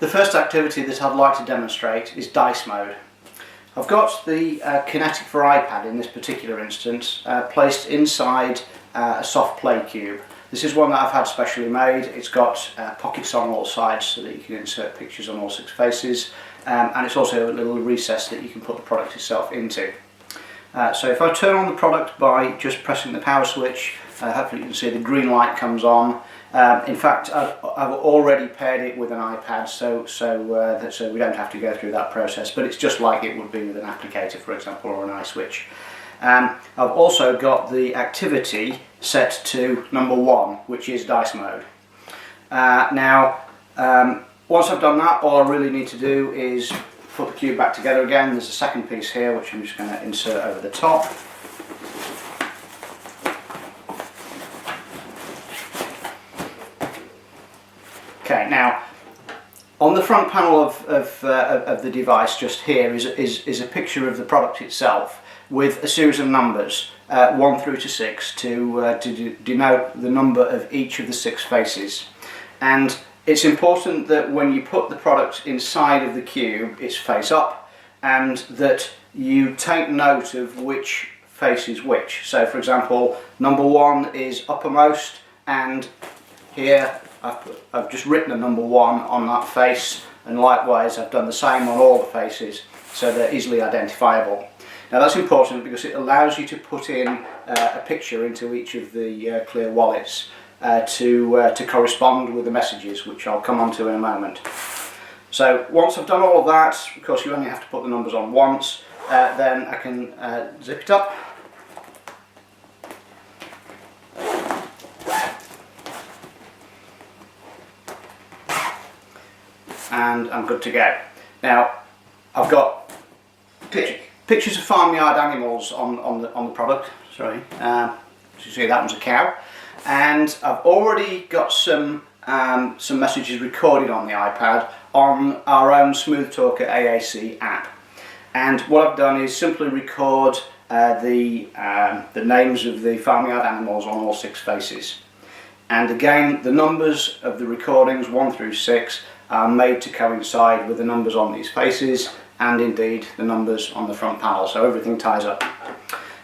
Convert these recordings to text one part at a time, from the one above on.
The first activity that I'd like to demonstrate is dice mode. I've got the Kinetic For iPad in this particular instance placed inside a soft play cube. This is one that I've had specially made. It's got pockets on all sides so that you can insert pictures on all 6 faces, and it's also a little recess that you can put the product itself into. So if I turn on the product by just pressing the power switch, hopefully you can see the green light comes on. In fact, I've already paired it with an iPad, so we don't have to go through that process, but it's just like it would be with an applicator, for example, or an iSwitch. I've also got the activity set to number 1, which is dice mode. Once I've done that, all I really need to do is put the cube back together again. There's a second piece here which I'm just going to insert over the top. Okay, now on the front panel of the device just here is a picture of the product itself with a series of numbers 1 through to 6 to denote the number of each of the 6 faces. And it's important that when you put the product inside of the cube it's face up, and that you take note of which face is which. So for example, number 1 is uppermost, and here I've just written a number 1 on that face, and likewise I've done the same on all the faces so they're easily identifiable. Now that's important because it allows you to put in a picture into each of the clear wallets to correspond with the messages, which I'll come on to in a moment. So once I've done all of that, of course you only have to put the numbers on once, then I can zip it up. And I'm good to go. Now I've got pictures of farmyard animals on the product. Sorry, as you see, that one's a cow, and I've already got some messages recorded on the iPad on our own Smooth Talker AAC app. And what I've done is simply record the names of the farmyard animals on all 6 faces. And again, the numbers of the recordings 1 through 6 are made to coincide with the numbers on these faces, and indeed the numbers on the front panel, so everything ties up.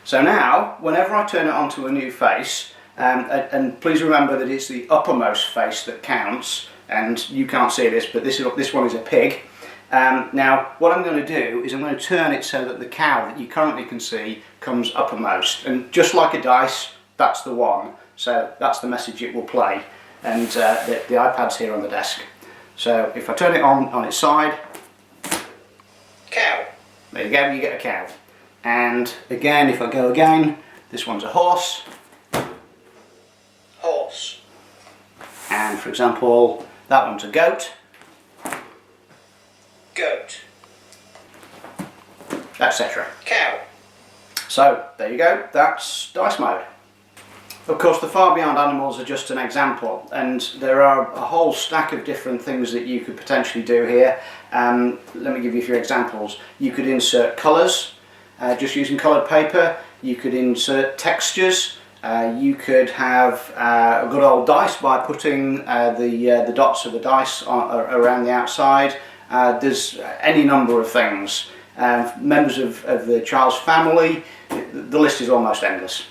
So now, whenever I turn it onto a new face, and please remember that it's the uppermost face that counts, and you can't see this, but this one is a pig. Now what I'm going to do is I'm going to turn it so that the cow that you currently can see comes uppermost, and just like a dice, that's the 1, so that's the message it will play, and the iPad's here on the desk. So if I turn it on its side, cow, there you go, you get a cow. And again, if I go again, this one's a horse, horse. And for example, that one's a goat, goat, etc. Cow. So there you go, that's dice mode. Of course, the farmyard animals are just an example, and there are a whole stack of different things that you could potentially do here. Let me give you a few examples. You could insert colours, just using coloured paper. You could insert textures. You could have a good old dice by putting the dots of the dice around the outside. There's any number of things. Members of the child's family, the list is almost endless.